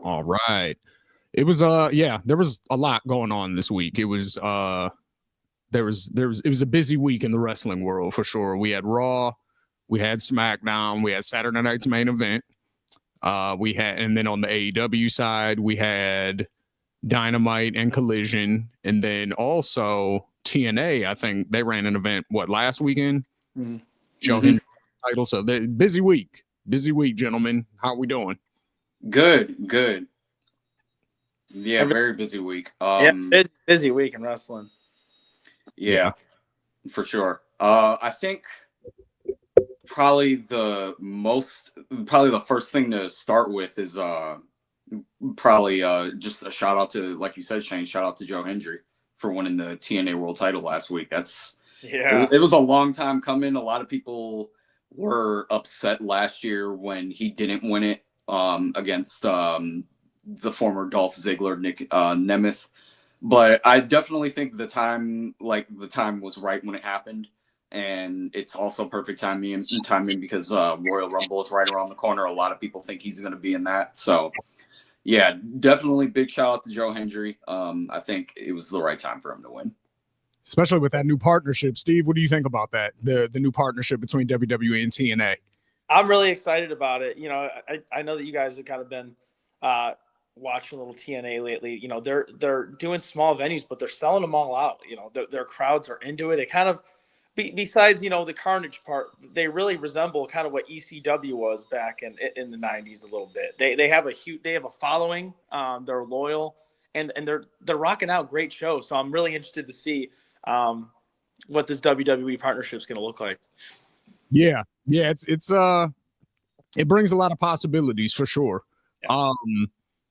All right. It was yeah, there was a lot going on this week. It was it was a busy week in the wrestling world for sure. We had Raw, we had SmackDown, we had Saturday night's main event. We had, and then on the AEW side, we had Dynamite and Collision, and then also TNA. I think they ran an event last weekend. Mm-hmm. Joe Hendry title. So the busy week, gentlemen. How are we doing? Good. Yeah, very busy week. Busy week in wrestling. Yeah, for sure. I think probably the first thing to start with is probably just a shout out to, like you said, Shane. Shout out to Joe Hendry for winning the TNA World Title last week. It was a long time coming. A lot of people were upset last year when he didn't win it against the former Dolph Ziggler, Nick Nemeth. But I definitely think the time was right when it happened. And it's also perfect timing because Royal Rumble is right around the corner. A lot of people think he's going to be in that. So, yeah, definitely big shout out to Joe Hendry. I think it was the right time for him to win. Especially with that new partnership. Steve, what do you think about that? The new partnership between WWE and TNA? I'm really excited about it. You know, I know that you guys have kind of been watching a little TNA lately. You know, they're doing small venues, but they're selling them all out. You know, their crowds are into it. It kind of, besides, you know, the Carnage part, they really resemble kind of what ECW was back in the 90s a little bit. They have a following. They're loyal, and they're rocking out great shows. So I'm really interested to see what this WWE partnership is going to look like. Yeah, it brings a lot of possibilities for sure. Yeah.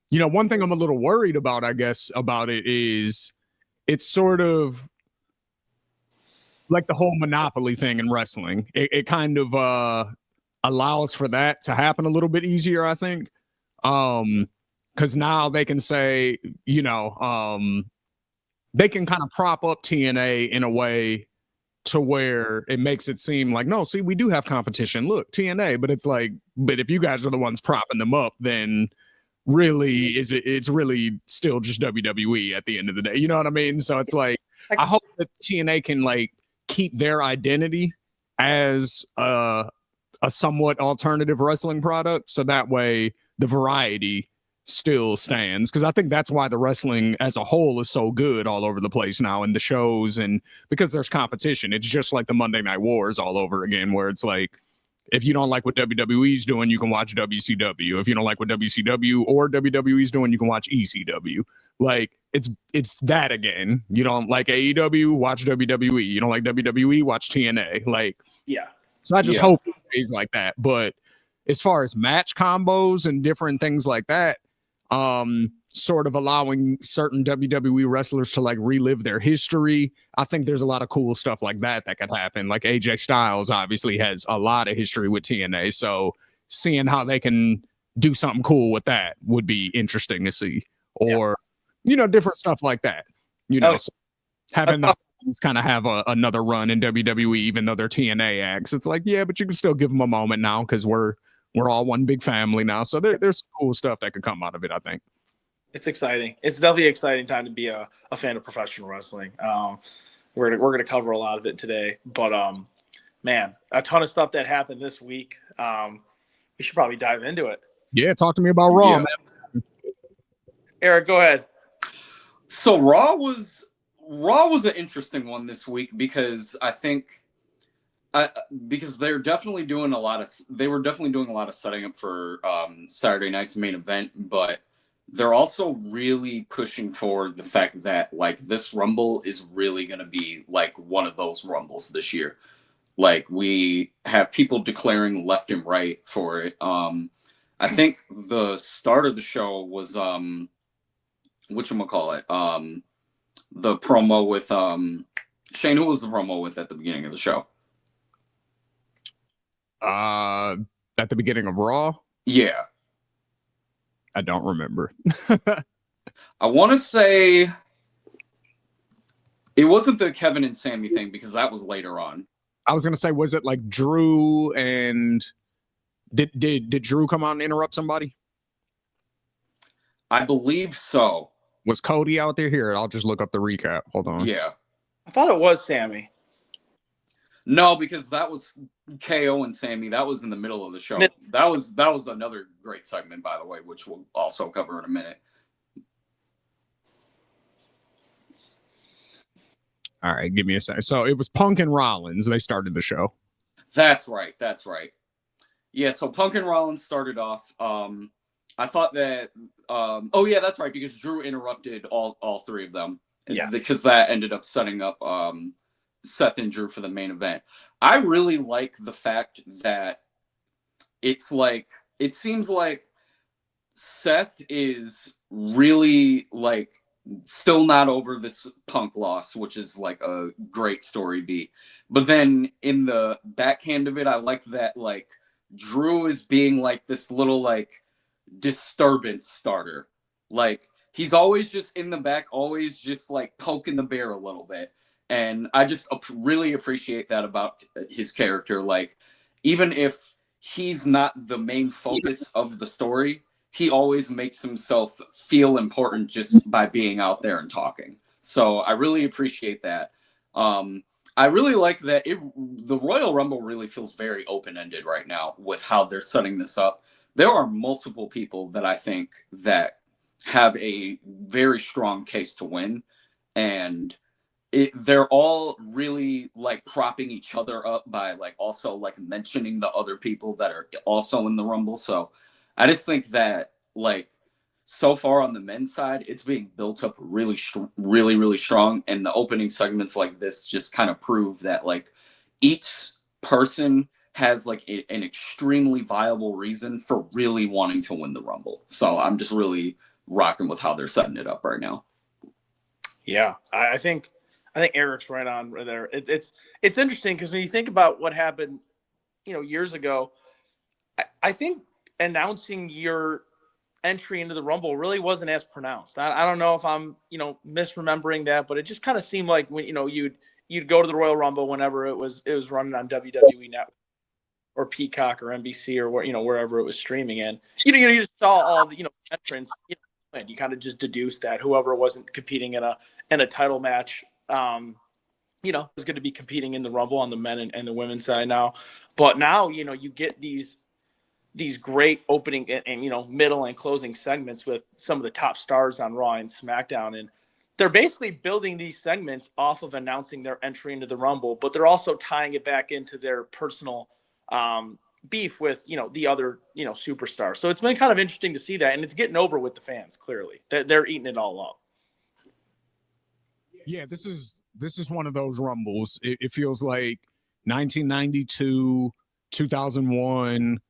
You know, one thing I'm a little worried about, I guess, about it is it's sort of like the whole monopoly thing in wrestling. It kind of allows for that to happen a little bit easier, I think. Because now they can say, you know, they can kind of prop up TNA in a way to where it makes it seem like, no, see, we do have competition. Look, TNA, but it's like, but if you guys are the ones propping them up, then really it's really still just WWE at the end of the day. You know what I mean? So it's like, I hope that TNA can like keep their identity as a somewhat alternative wrestling product. So that way the variety still stands, because I think that's why the wrestling as a whole is so good all over the place now in the shows, and because there's competition. It's just like the Monday Night Wars all over again, where it's like, if you don't like what WWE's doing, you can watch WCW. If you don't like what WCW or WWE's doing, you can watch ECW. Like it's that again. You don't like AEW, watch WWE. You don't like WWE, watch TNA. Like, yeah. So I just hope it stays like that. But as far as match combos and different things like that, sort of allowing certain WWE wrestlers to like relive their history, I think there's a lot of cool stuff like that could happen. Like AJ Styles obviously has a lot of history with TNA, so seeing how they can do something cool with that would be interesting to see. Or you know, different stuff like that, you know. So having the kind of have another run in WWE, even though they're TNA acts, it's like, yeah, but you can still give them a moment now, because we're all one big family now. So there's cool stuff that could come out of it, I think. It's exciting. It's definitely an exciting time to be a fan of professional wrestling. We're gonna cover a lot of it today, but man, a ton of stuff that happened this week. We should probably dive into it. Yeah, talk to me about Raw, man. Eric, go ahead. So Raw was an interesting one this week, because I think because they were definitely doing a lot of setting up for Saturday night's main event, but they're also really pushing forward the fact that like this Rumble is really going to be like one of those Rumbles this year. Like, we have people declaring left and right for it. I think the start of the show was whatchamacallit, the promo with Shane. Who was the promo with at the beginning of the show? At the beginning of Raw? Yeah. I don't remember. I want to say it wasn't the Kevin and Sammy thing, because that was later on. I was going to say, was it like Drew and did Drew come out and interrupt somebody? I believe so. Was Cody out there? Here, I'll just look up the recap. Hold on. Yeah. I thought it was Sammy. No, because that was KO and Sammy. That was in the middle of the show. That was another great segment, by the way, which we'll also cover in a minute. All right, give me a second. So it was Punk and Rollins. They started the show. That's right. Yeah, so Punk and Rollins started off. I thought that. Oh yeah, that's right, because Drew interrupted all three of them. Yeah. Because that ended up setting up Seth and Drew for the main event. I really like the fact that it's like, it seems like Seth is really like still not over this Punk loss, which is like a great story beat. But then in the backhand of it, I like that like Drew is being like this little like disturbance starter. Like he's always just in the back, always just like poking the bear a little bit. And I just really appreciate that about his character. Like, even if he's not the main focus of the story, he always makes himself feel important just by being out there and talking. So I really appreciate that. I really like that the Royal Rumble really feels very open-ended right now with how they're setting this up. There are multiple people that I think that have a very strong case to win, and they're all really like propping each other up by like also like mentioning the other people that are also in the Rumble. So I just think that like so far on the men's side, it's being built up really strong, and the opening segments like this just kind of prove that like each person has like an extremely viable reason for really wanting to win the Rumble. So I'm just really rocking with how they're setting it up right now. Yeah, I think Eric's right on there. It's interesting because when you think about what happened, years ago, I think announcing your entry into the Rumble really wasn't as pronounced. I don't know if I'm misremembering that, but it just kind of seemed like when you'd go to the Royal Rumble whenever it was running on WWE Network or Peacock or NBC or wherever it was streaming in. You just saw all the entrants. And you kind of just deduced that whoever wasn't competing in a title match, is going to be competing in the Rumble on the men and the women's side now. But now, you get these great opening and middle and closing segments with some of the top stars on Raw and SmackDown. And they're basically building these segments off of announcing their entry into the Rumble, but they're also tying it back into their personal beef with the other superstars. So it's been kind of interesting to see that, and it's getting over with the fans. Clearly they're eating it all up. Yeah, this is one of those Rumbles. It feels like 1992, 2001,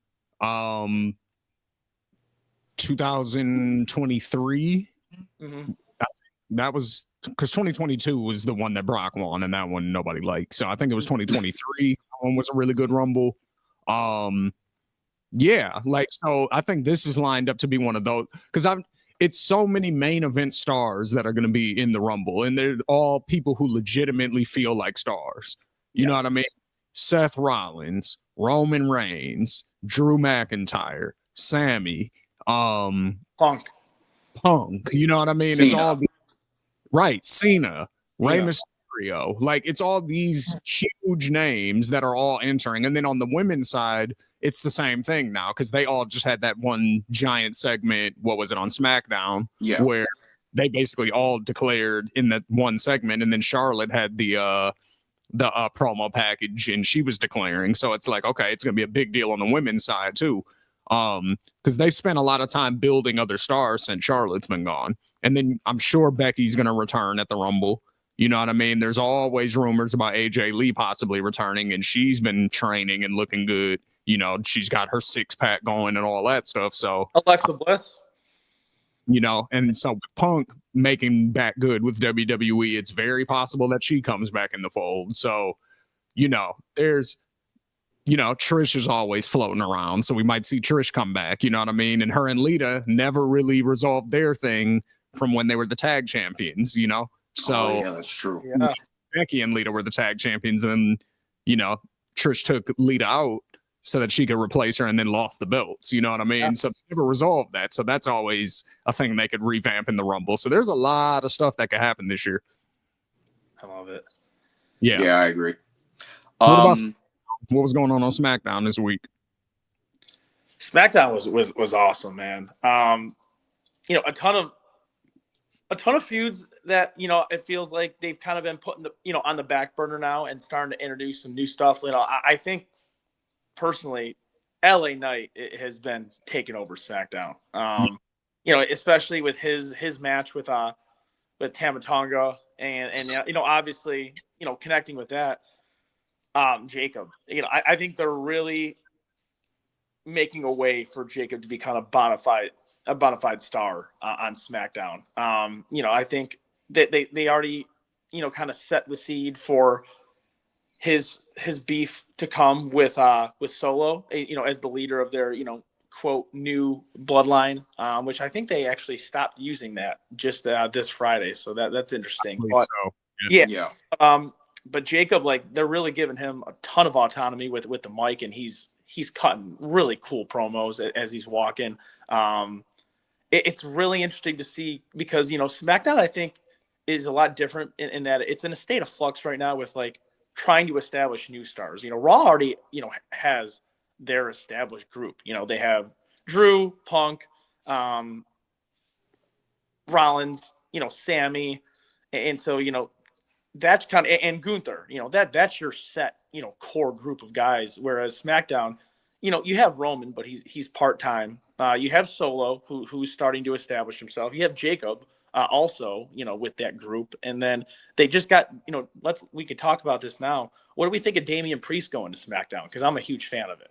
2023. Mm-hmm. That was because 2022 was the one that Brock won, and that one nobody liked. So I think it was 2023. That one was a really good Rumble. Yeah, like, so I think this is lined up to be one of those, because it's so many main event stars that are going to be in the Rumble, and they're all people who legitimately feel like stars. You know what I mean? Seth Rollins, Roman Reigns, Drew McIntyre, Sammy, Punk. You know what I mean? Cena. It's all right. Cena, Rey Mysterio. Like, it's all these huge names that are all entering. And then on the women's side, it's the same thing now, because they all just had that one giant segment. What was it, on SmackDown? Yeah. Where they basically all declared in that one segment, and then Charlotte had the promo package, and she was declaring. So it's like, okay, it's gonna be a big deal on the women's side too, because they've spent a lot of time building other stars since Charlotte's been gone. And then I'm sure Becky's gonna return at the Rumble. You know what I mean? There's always rumors about AJ Lee possibly returning, and she's been training and looking good. She's got her 6-pack going and all that stuff. So Alexa Bliss. And so Punk making back good with WWE, it's very possible that she comes back in the fold. So, there's, Trish is always floating around. So we might see Trish come back, you know what I mean? And her and Lita never really resolved their thing from when they were the tag champions, So yeah, that's true. Becky and Lita were the tag champions, and Trish took Lita out. so that she could replace her and then lost the belts. You know what I mean? Yeah. So they never resolved that. So that's always a thing they could revamp in the Rumble. So there's a lot of stuff that could happen this year. I love it. Yeah. Yeah, I agree. What was going on SmackDown this week? SmackDown was awesome, man. You know, a ton of feuds that, you know, it feels like they've kind of been putting the, you know, on the back burner now and starting to introduce some new stuff. You know, I think personally, LA Knight has been taking over SmackDown. You know, especially with his match with Tama Tonga and you know, obviously, you know, connecting with that, Jacob. You know, I think they're really making a way for Jacob to be kind of a bona fide star on SmackDown. You know, I think that they already, you know, kind of set the seed for his beef to come with Solo, you know, as the leader of their, you know, quote, new bloodline, which I think they actually stopped using that just this Friday. So that's interesting. But, so. Yeah. But Jacob, like, they're really giving him a ton of autonomy with the mic, and he's cutting really cool promos as he's walking. It's really interesting to see because, you know, SmackDown, I think, is a lot different in that it's in a state of flux right now with, like, trying to establish new stars. You know, Raw already, you know, has their established group. You know, they have Drew, Punk, Rollins, you know, Sammy. And so, you know, that's kind of, and Gunther, you know, that's your set, you know, core group of guys. Whereas SmackDown, you know, you have Roman, but he's part-time. You have Solo, who's starting to establish himself. You have Jacob, also, you know, with that group. And then they just got, you know, we could talk about this now. What do we think of Damian Priest going to SmackDown? Because I'm a huge fan of it.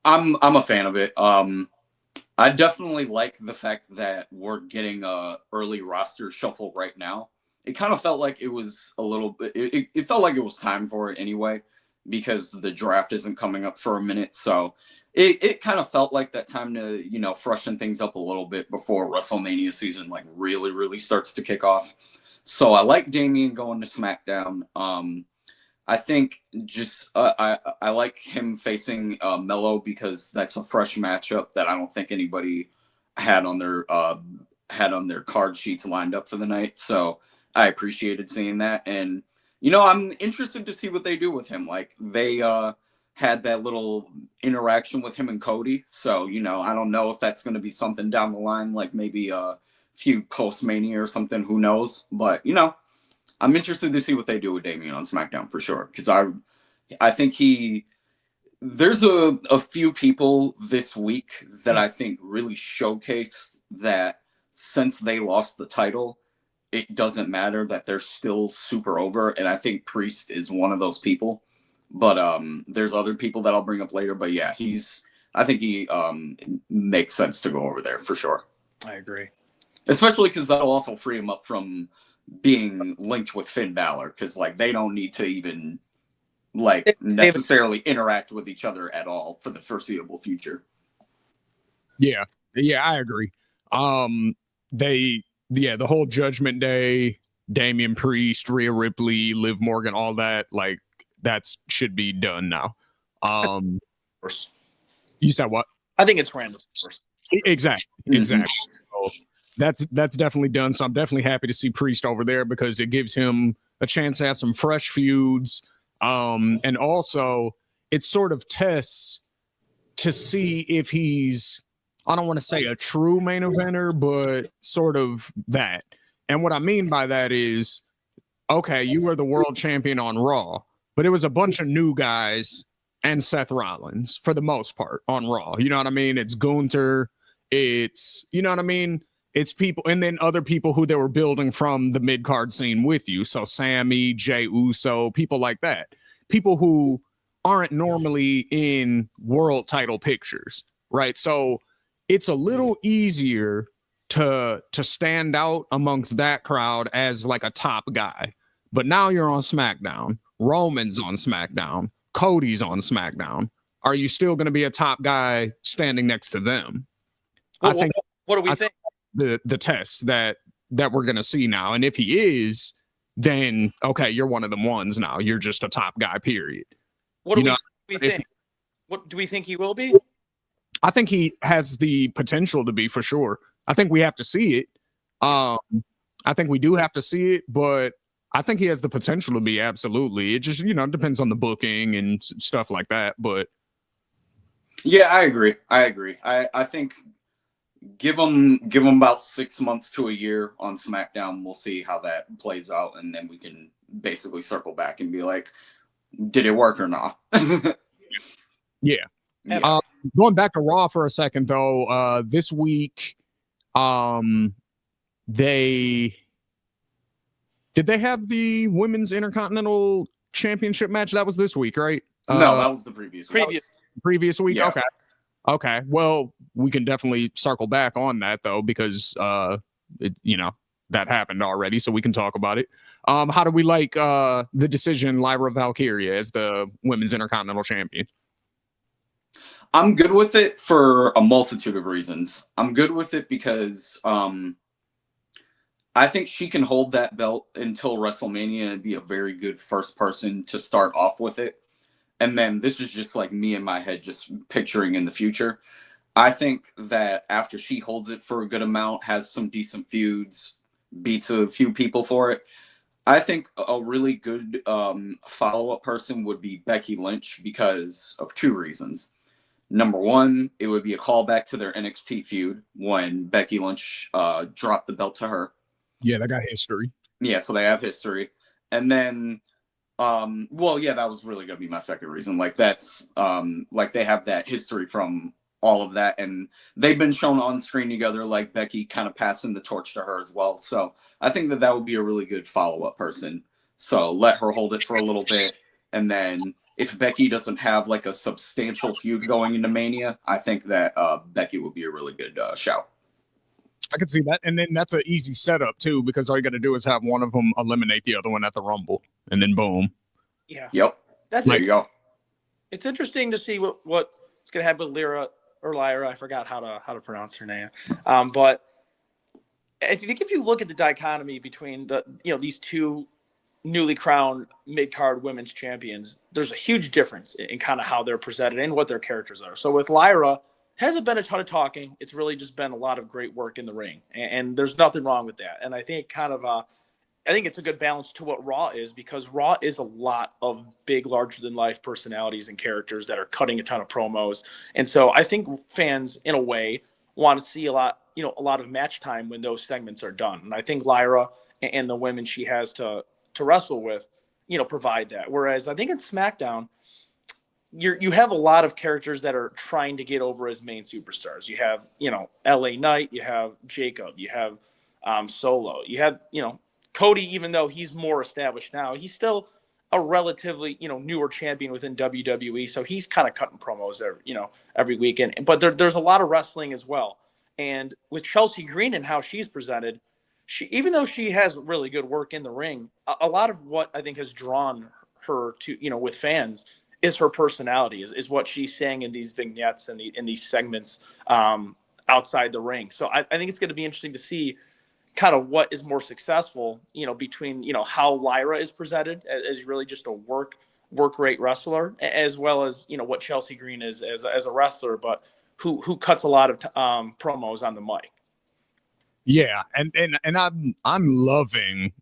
I'm a fan of it. I definitely like the fact that we're getting a early roster shuffle right now. It kind of felt like it was a little bit. It felt like it was time for it anyway, because the draft isn't coming up for a minute. So it kind of felt like that time to, you know, freshen things up a little bit before WrestleMania season like really starts to kick off. So I like Damian going to SmackDown. I think just I like him facing Mello because that's a fresh matchup that I don't think anybody had on their card sheets lined up for the night. So I appreciated seeing that, and you know, I'm interested to see what they do with him. Like, they had that little interaction with him and Cody, so you know, I don't know if that's going to be something down the line, like maybe a few post-Mania or something. Who knows? But you know, I'm interested to see what they do with Damian on SmackDown for sure, because I think there's a few people this week that I think really showcase that since they lost the title, it doesn't matter, that they're still super over. And I think Priest is one of those people. But there's other people that I'll bring up later. But yeah, I think he makes sense to go over there for sure. I agree. Especially because that'll also free him up from being linked with Finn Balor, because like they don't need to even like necessarily interact with each other at all for the foreseeable future. Yeah, I agree. The whole Judgment Day, Damian Priest, Rhea Ripley, Liv Morgan, all that, like, that should be done now. You said what? I think it's random. Exactly. So that's definitely done. So I'm definitely happy to see Priest over there because it gives him a chance to have some fresh feuds. And also it sort of tests to see if he's, I don't want to say a true main eventer, but sort of that. And what I mean by that is, okay, you were the world champion on Raw, but it was a bunch of new guys and Seth Rollins for the most part on Raw. You know what I mean? It's Gunther. It's, you know what I mean? It's people, and then other people who they were building from the mid-card scene with you. So Sammy, Jey Uso, people like that. People who aren't normally in world title pictures, right? So it's a little easier to stand out amongst that crowd as like a top guy. But now you're on SmackDown. Roman's on SmackDown. Cody's on SmackDown. Are you still going to be a top guy standing next to them? What do we think? The tests that we're going to see now. And if he is, then, okay, you're one of them ones now. You're just a top guy, period. What do we we think? What do we think he will be? I think he has the potential to be, for sure. I think we have to see it. I think we do have to see it, but I think he has the potential to be, absolutely. It just, depends on the booking and stuff like that. But yeah, I agree. I think give him about 6 months to a year on SmackDown. We'll see how that plays out, and then we can basically circle back and be like, did it work or not? yeah. Going back to Raw for a second, though, this week, did they have the Women's Intercontinental Championship match? That was this week, right? No, that was the previous week. Yeah. Okay. Well, we can definitely circle back on that, though, because that happened already, so we can talk about it. How do we like the decision, Lyra Valkyria as the Women's Intercontinental Champion? I'm good with it for a multitude of reasons. I'm good with it because I think she can hold that belt until WrestleMania and be a very good first person to start off with it. And then this is just like me in my head, just picturing in the future. I think that after she holds it for a good amount, has some decent feuds, beats a few people for it, I think a really good follow-up person would be Becky Lynch because of two reasons. Number one, it would be a callback to their NXT feud when Becky Lynch dropped the belt to her. Yeah, they got history. Yeah, so they have history. And then, that was really going to be my second reason. Like, that's, they have that history from all of that. And they've been shown on screen together, like Becky kind of passing the torch to her as well. So I think that would be a really good follow-up person. So let her hold it for a little bit. And then if Becky doesn't have like a substantial feud going into Mania, I think that Becky would be a really good shout. I could see that. And then that's an easy setup, too, because all you got to do is have one of them eliminate the other one at the Rumble. And then boom. Yeah. Yep. There you go. It's interesting to see what's going to happen with Lyra. I forgot how to pronounce her name. But I think if you look at the dichotomy between these two newly crowned mid-card women's champions, there's a huge difference in kind of how they're presented and what their characters are. So with Lyra, hasn't been a ton of talking. It's really just been a lot of great work in the ring, and there's nothing wrong with that. And I think I think it's a good balance to what Raw is, because Raw is a lot of big, larger-than-life personalities and characters that are cutting a ton of promos. And so I think fans, in a way, want to see a lot of match time when those segments are done. And I think Lyra and the women she has to wrestle with, provide that. Whereas I think in SmackDown, you have a lot of characters that are trying to get over as main superstars. You have, LA Knight, you have Jacob, you have Solo, you have, Cody, even though he's more established now, he's still a relatively, newer champion within WWE. So he's kind of cutting promos every weekend. But there's a lot of wrestling as well. And with Chelsea Green and how she's presented, even though she has really good work in the ring, a lot of what I think has drawn her to, with fans is her personality, is what she's saying in these vignettes and in these segments outside the ring. So I think it's going to be interesting to see kind of what is more successful, between, how Lyra is presented as really just a work rate wrestler, as well as, what Chelsea Green is as a wrestler, but who cuts a lot of promos on the mic. Yeah. And I'm loving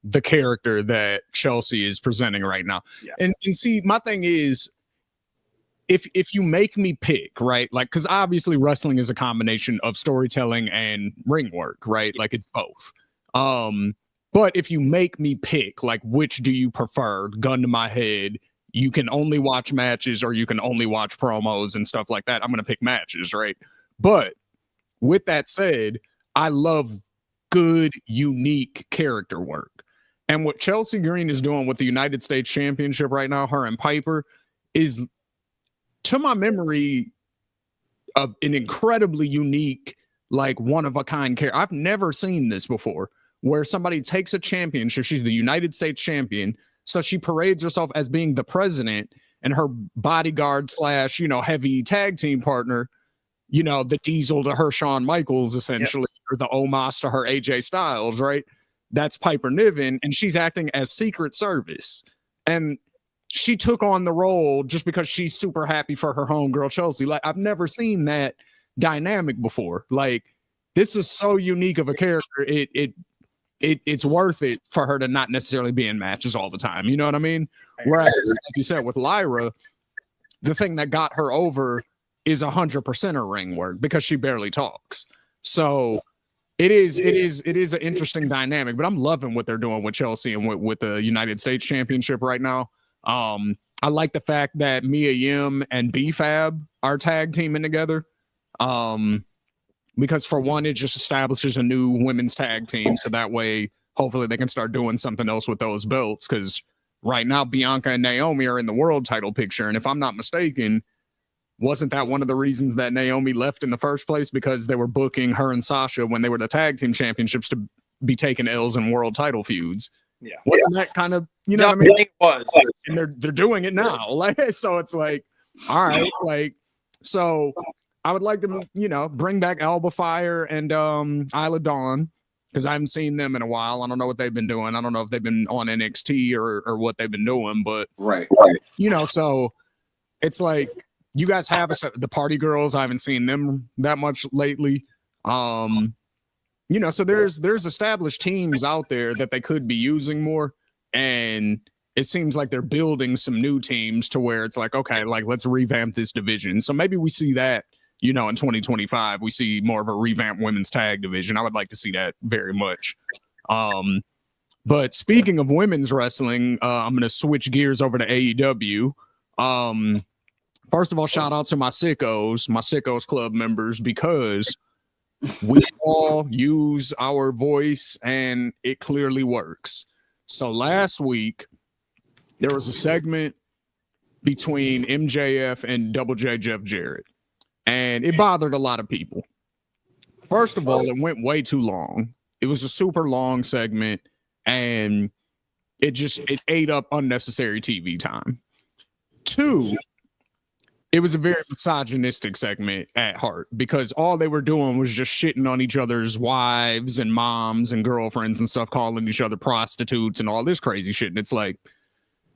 the character that Chelsea is presenting right now. Yeah. And see, my thing is, if you make me pick, right? Like, because obviously wrestling is a combination of storytelling and ring work, right? Like, it's both. But if you make me pick, like, which do you prefer? Gun to my head, you can only watch matches or you can only watch promos and stuff like that. I'm gonna pick matches, right? But with that said, I love good, unique character work. And what Chelsea Green is doing with the United States Championship right now, her and Piper, is, to my memory, of an incredibly unique, like, one-of-a-kind character. I've never seen this before, where somebody takes a championship. She's the United States champion, so she parades herself as being the president, and her bodyguard / heavy tag team partner, the Diesel to her Shawn Michaels, essentially, or the Omos to her AJ Styles, right? That's Piper Niven, and she's acting as Secret Service. And she took on the role just because she's super happy for her homegirl Chelsea. Like, I've never seen that dynamic before. Like, this is so unique of a character. It's worth it for her to not necessarily be in matches all the time. You know what I mean? Whereas, like you said, with Lyra, the thing that got her over is 100% her ring work because she barely talks. So it is an interesting dynamic, but I'm loving what they're doing with Chelsea and with the United States Championship right now. I like the fact that Mia Yim and B-Fab are tag teaming together. Because for one, it just establishes a new women's tag team. So that way, hopefully they can start doing something else with those belts. Because right now, Bianca and Naomi are in the world title picture. And if I'm not mistaken, wasn't that one of the reasons that Naomi left in the first place? Because they were booking her and Sasha when they were the tag team championships to be taking L's in world title feuds. Yeah. Wasn't that kind of, you know what I mean? It was. And they're doing it now. Like, so it's like, all right, like, so I would like to, you know, bring back Alba Fire and Isla Dawn, because I haven't seen them in a while. I don't know what they've been doing. I don't know if they've been on NXT or what they've been doing, but Right. you know, so it's like you guys have the Party Girls. I haven't seen them that much lately. You know, so there's established teams out there that they could be using more, and it seems like they're building some new teams to where it's like, okay, like let's revamp this division. So maybe we see that, you know, in 2025, we see more of a revamped women's tag division. I would like to see that very much. But speaking of women's wrestling, I'm going to switch gears over to AEW. First of all, shout out to my Sickos Club members, because we all use our voice and it clearly works. So last week, there was a segment between MJF and Double J Jeff Jarrett, and it bothered a lot of people. First of all, it went way too long. It was a super long segment, and it ate up unnecessary TV time. Two, it was a very misogynistic segment at heart, because all they were doing was just shitting on each other's wives and moms and girlfriends and stuff, calling each other prostitutes and all this crazy shit. And it's like,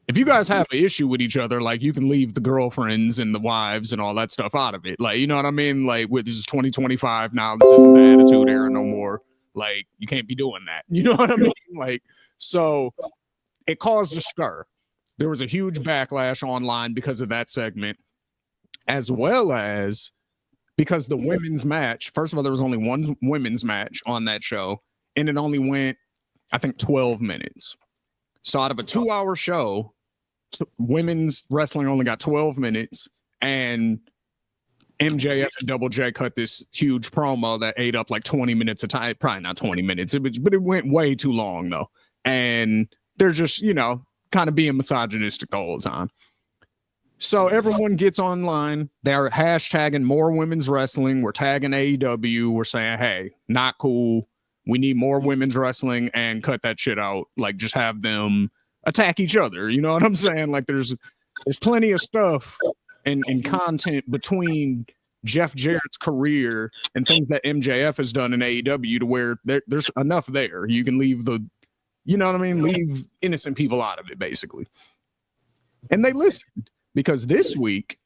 if you guys have an issue with each other, like, you can leave the girlfriends and the wives and all that stuff out of it. Like, you know what I mean? Like, this is 2025 now. This isn't the Attitude Era no more. Like, you can't be doing that. You know what I mean? Like, so it caused a stir. There was a huge backlash online because of that segment, as well as because the women's match, first of all, there was only one women's match on that show, and it only went, I think, 12 minutes. So out of a 2-hour show, women's wrestling only got 12 minutes, and MJF and Double J cut this huge promo that ate up like 20 minutes of time. Probably not 20 minutes, but it went way too long, though. And they're just, you know, kind of being misogynistic the whole time. So everyone gets online. They're hashtagging more women's wrestling. We're tagging AEW. We're saying, hey, not cool. We need more women's wrestling, and cut that shit out. Like, just have them attack each other. You know what I'm saying? Like, there's plenty of stuff and content between Jeff Jarrett's career and things that MJF has done in AEW to where there's enough there. You can leave you know what I mean? Leave innocent people out of it, basically. And they listened, because this week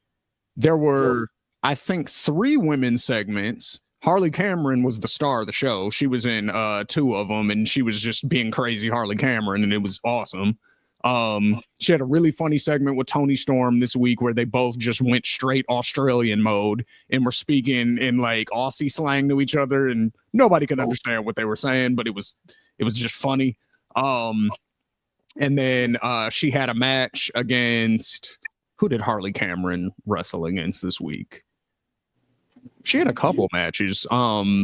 there were, I think, 3 women's segments. Harley Cameron was the star of the show. She was in 2 of them, and she was just being crazy Harley Cameron, and it was awesome. She had a really funny segment with Tony Storm this week where they both just went straight Australian mode and were speaking in like Aussie slang to each other, and nobody could understand what they were saying, but it was just funny. And then she had a match against, who did Harley Cameron wrestle against this week? She had a couple matches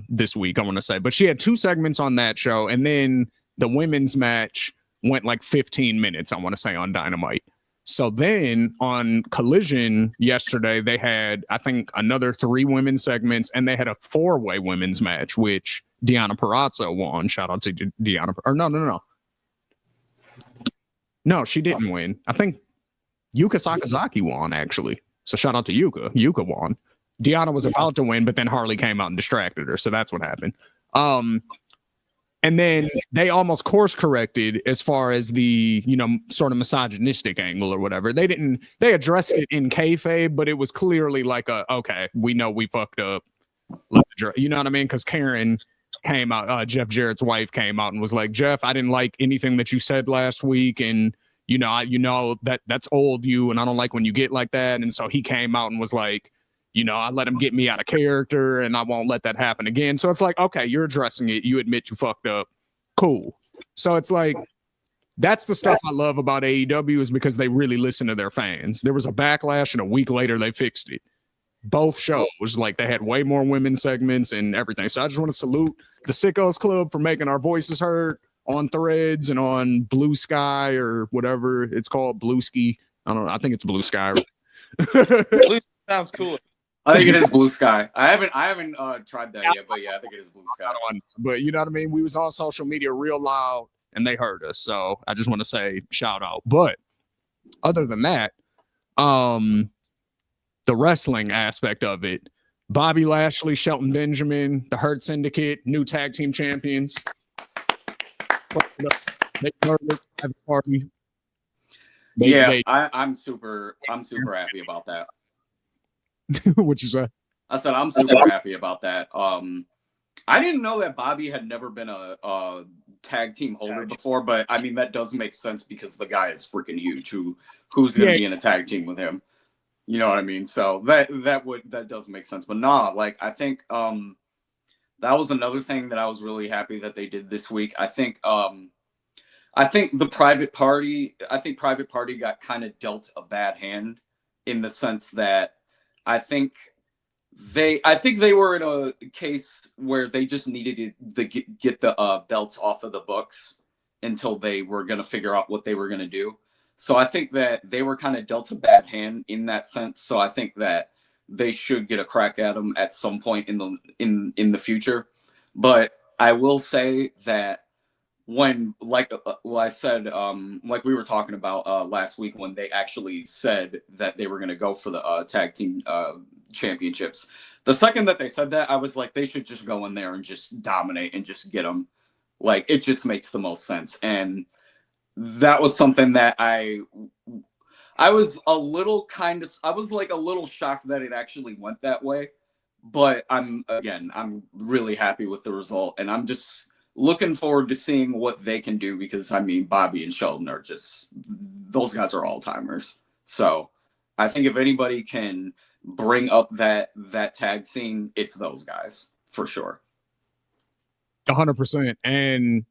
this week, I want to say, but she had 2 segments on that show, and then the women's match went like 15 minutes, I want to say, on Dynamite. So then on Collision yesterday, they had, I think, another 3 women's segments, and they had a 4-way women's match, which Deonna Purrazzo won. Shout out to Deonna. Or no. No, she didn't win. I think Yuka Sakazaki won, actually. So shout out to Yuka. Yuka won. Deonna was about to win, but then Harley came out and distracted her. So that's what happened. And And then they almost course corrected as far as the, sort of misogynistic angle or whatever. They addressed it in kayfabe, but it was clearly like okay, we know we fucked up. You know what I mean? Because Karen came out, Jeff Jarrett's wife came out and was like, Jeff, I didn't like anything that you said last week. And, that's old you. And I don't like when you get like that. And so he came out and was like, I let him get me out of character and I won't let that happen again. So it's like, okay, you're addressing it. You admit you fucked up. Cool. So it's like, that's the stuff I love about AEW is because they really listen to their fans. There was a backlash and a week later they fixed it. Both shows, like they had way more women segments and everything. So I just want to salute the Sickos Club for making our voices heard on Threads and on Blue Sky or whatever it's called, Blue Ski. I don't know. I think it's Blue Sky. Blue sounds cool. I think it is Blue Sky. I haven't tried that yet, but yeah, I think it is Blue Sky. But you know what I mean? We was on social media real loud and they heard us. So I just want to say shout out. But other than that, the wrestling aspect of it, Bobby Lashley, Shelton Benjamin, the Hurt Syndicate, new tag team champions. I'm super happy about that. What you say? I said I'm super happy about that. I didn't know that Bobby had never been a tag team holder before, but I mean that does make sense because the guy is freaking huge. Who's going to be in a tag team with him? You know what I mean? So that does make sense. But nah, like I think that was another thing that I was really happy that they did this week. I think Private Party got kind of dealt a bad hand in the sense that I think they were in a case where they just needed to get the belts off of the books until they were going to figure out what they were going to do. So I think that they were kind of dealt a bad hand in that sense. So I think that they should get a crack at them at some point in the future. But I will say that when, like I said, like we were talking about last week, when they actually said that they were going to go for the tag team championships, the second that they said that, I was like, they should just go in there and just dominate and just get them. Like, it just makes the most sense. And that was something that I was a little shocked that it actually went that way. But I'm really happy with the result, and I'm just looking forward to seeing what they can do because I mean Bobby and Sheldon are just, those guys are all timers. So I think if anybody can bring up that tag scene, it's those guys for sure. 100%. And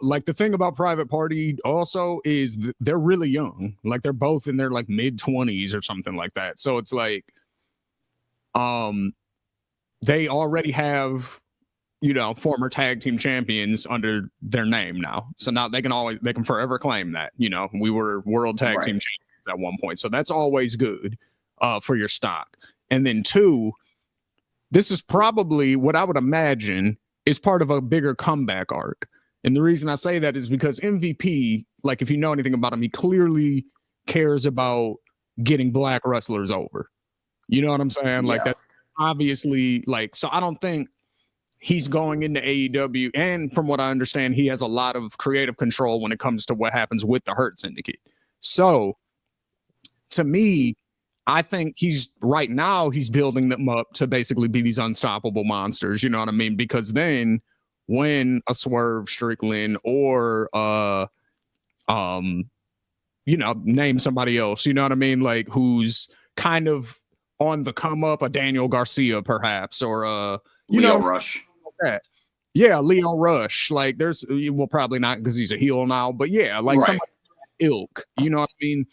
like the thing about Private Party also is they're really young. Like they're both in their like mid-20s or something like that. So it's like they already have former tag team champions under their name now. So now they can forever claim that, we were world tag team champions at one point. So that's always good for your stock. And then two, this is probably what I would imagine is part of a bigger comeback arc. And the reason I say that is because MVP, like if you know anything about him, he clearly cares about getting black wrestlers over. You know what I'm saying? Like that's obviously like, so I don't think he's going into AEW. And from what I understand, he has a lot of creative control when it comes to what happens with the Hurt Syndicate. So to me, I think he's building them up to basically be these unstoppable monsters. You know what I mean? Because then when a Swerve Strickland or name somebody else, you know what I mean? Like who's kind of on the come up, a Daniel Garcia perhaps, or Leo Rush. Yeah, Leo Rush. Like probably not because he's a heel now, but yeah, like somebody ilk. You know what I mean?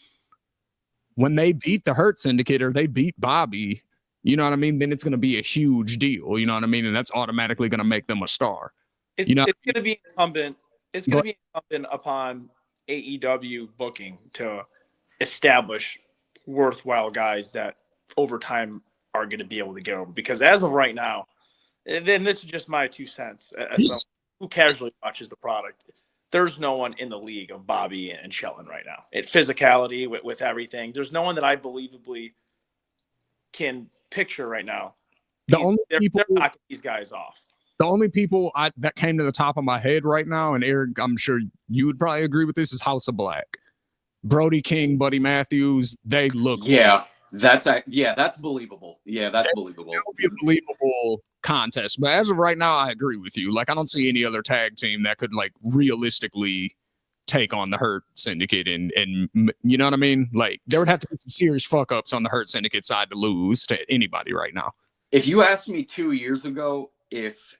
When they beat the Hurt Syndicate or they beat Bobby, you know what I mean? Then it's going to be a huge deal. You know what I mean? And that's automatically going to make them a star. It's going to be incumbent. It's going to be incumbent upon AEW booking to establish worthwhile guys that over time are going to be able to get over. Because as of right now, then this is just my 2 cents as someone who casually watches the product. There's no one in the league of Bobby and Shelton right now. Physicality with everything. There's no one that I believably can picture right now. They're knocking these guys off. The only people that came to the top of my head right now, and Eric, I'm sure you would probably agree with this, is House of Black. Brody King, Buddy Matthews, they look. Yeah, that's believable. Yeah, that's believable. That would be a believable contest. But as of right now, I agree with you. Like, I don't see any other tag team that could like realistically take on the Hurt Syndicate, and you know what I mean? Like, there would have to be some serious fuck ups on the Hurt Syndicate side to lose to anybody right now. If you asked me 2 years ago if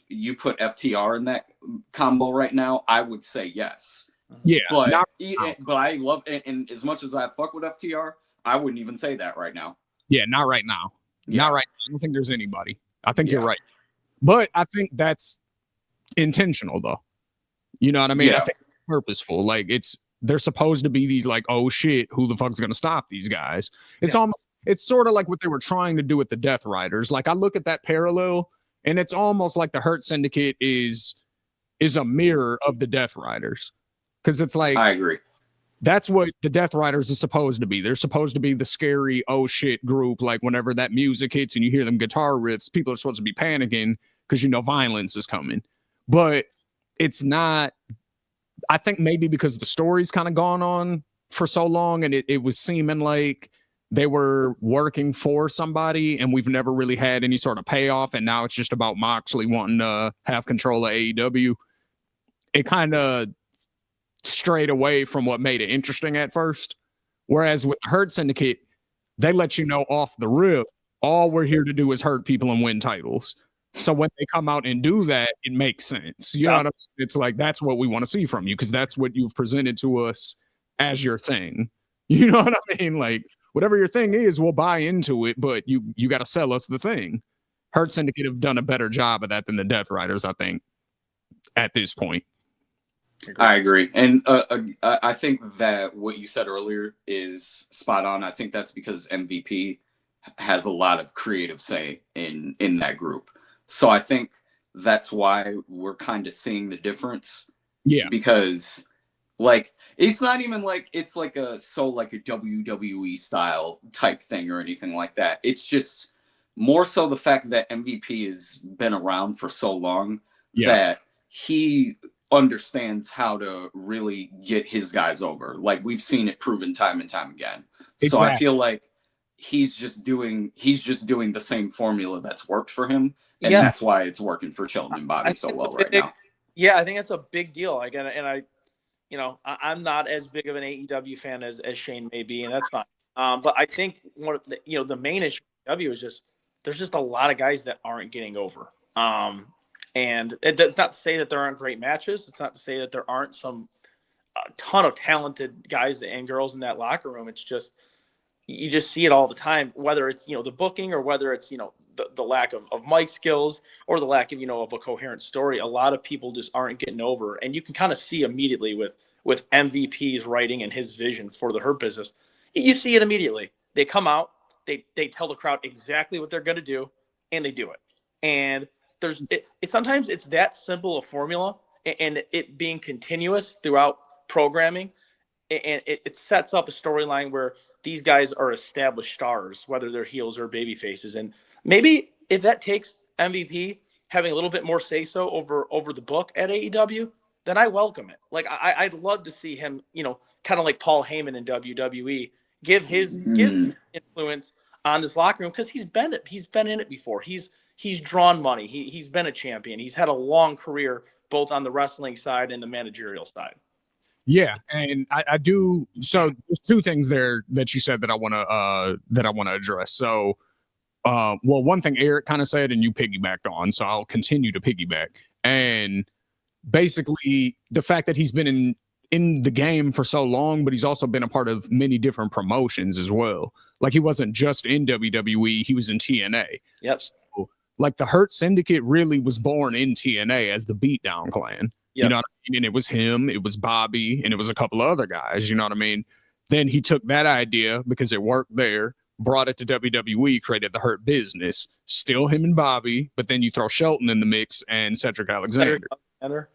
you put FTR in that combo right now, I would say yes. Yeah, but I love, and as much as I fuck with FTR, I wouldn't even say that right now. Yeah, not right now. Yeah. Not right now. I don't think there's anybody. I think you're right. But I think that's intentional, though. You know what I mean? I think it's purposeful. Like, they're supposed to be these like, oh shit, who the fuck's gonna stop these guys? It's sort of like what they were trying to do with the Death Riders. Like, I look at that parallel, and it's almost like the Hurt Syndicate is a mirror of the Death Riders. Because it's like, I agree. That's what the Death Riders is supposed to be. They're supposed to be the scary, oh shit group. Like, whenever that music hits and you hear them guitar riffs, people are supposed to be panicking because, you know, violence is coming. But it's not. I think maybe because the story's kind of gone on for so long, and it was seeming like they were working for somebody, and we've never really had any sort of payoff. And now it's just about Moxley wanting to have control of AEW. It kind of strayed away from what made it interesting at first. Whereas with the Hurt Syndicate, they let you know off the rip, all we're here to do is hurt people and win titles. So when they come out and do that, it makes sense. You know what I mean? It's like, that's what we want to see from you, because that's what you've presented to us as your thing. You know what I mean? Like, whatever your thing is, we'll buy into it, but you got to sell us the thing. Hurt Syndicate have done a better job of that than the Death Riders, I think, at this point. I agree. And I think that what you said earlier is spot on. I think that's because MVP has a lot of creative say in that group. So I think that's why we're kind of seeing the difference. Yeah. Because, like, it's not even like it's like a WWE style type thing or anything like that. It's just more so the fact that MVP has been around for so long that he understands how to really get his guys over. Like, we've seen it proven time and time again. Exactly. So I feel like he's just doing the same formula that's worked for him, and that's why it's working for Shelton and Bobby so well right now. Yeah, I think that's a big deal. Like, and I'm not as big of an AEW fan as Shane may be, and that's fine. But I think the main issue with AEW is just there's just a lot of guys that aren't getting over. And that's not to say that there aren't great matches. It's not to say that there aren't a ton of talented guys and girls in that locker room. It's just, you just see it all the time, whether it's, the booking, or whether it's, the lack of mic skills, or the lack of, of a coherent story. A lot of people just aren't getting over. And you can kind of see immediately with MVP's writing and his vision for the Hurt business. You see it immediately. They come out, they tell the crowd exactly what they're going to do, and they do it. And sometimes it's that simple a formula, and it being continuous throughout programming, and it sets up a storyline where these guys are established stars, whether they're heels or baby faces. And maybe if that takes MVP having a little bit more say so over the book at AEW, then I welcome it. Like, I'd love to see him, kind of like Paul Heyman in WWE, give influence on this locker room, because he's been in it before. He's drawn money. He's been a champion. He's had a long career, both on the wrestling side and the managerial side. Yeah, and I do. So there's two things there that you said that I want to address. So, well, one thing Eric kind of said, and you piggybacked on, so I'll continue to piggyback. And basically, the fact that he's been in the game for so long, but he's also been a part of many different promotions as well. Like, he wasn't just in WWE; he was in TNA. Yep. So, like, the Hurt Syndicate really was born in TNA as the Beatdown Clan. Yep. You know what I mean? And it was him, it was Bobby, and it was a couple of other guys. You know what I mean? Then he took that idea, because it worked there, brought it to WWE, created the Hurt business. Still him and Bobby, but then you throw Shelton in the mix and Cedric Alexander.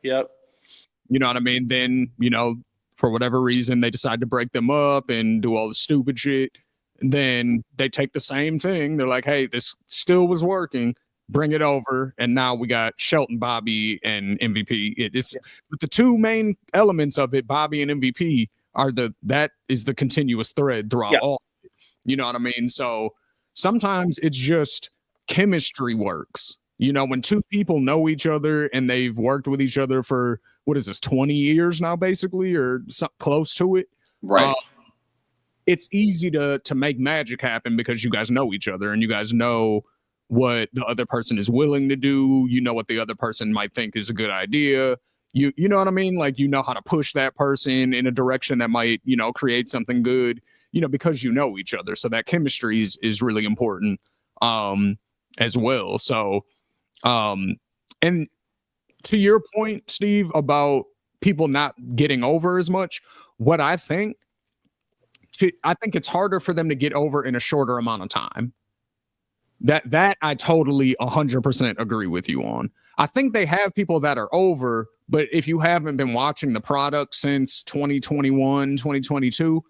Yep. You know what I mean? Then, for whatever reason, they decide to break them up and do all the stupid shit. And then they take the same thing. They're like, hey, this still was working. bring it over, and now we got Shelton, Bobby, and MVP. It's but the two main elements of it, Bobby and MVP, are that is the continuous thread throughout all. You know what I mean? So sometimes it's just chemistry works. You know, when two people know each other and they've worked with each other for what is this, 20 years now, basically, or close to it. Right. It's easy to make magic happen because you guys know each other and you guys know what the other person is willing to do. You know what the other person might think is a good idea. You know what I mean? Like, you know how to push that person in a direction that might, you know, create something good, you know, because you know each other. So that chemistry is really important as well. So, and to your point, Steve, about people not getting over as much, what I think it's harder for them to get over in a shorter amount of time. That I totally 100% agree with you on. I think they have people that are over, but if you haven't been watching the product since 2021, 2022,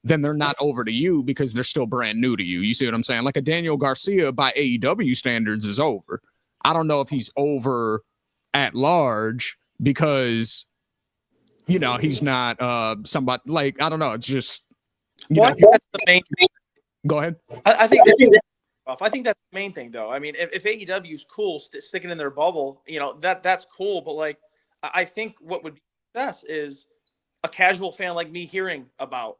then they're not over to you because they're still brand new to you. You see what I'm saying? Like a Daniel Garcia by AEW standards is over. I don't know if he's over at large because, you know, he's not somebody like, I don't know. It's just, I think that's the main thing. Go ahead. I think that's the main thing, though. I mean, if AEW is cool, sticking in their bubble, you know, that's cool. But like, I think what would be success is a casual fan like me hearing about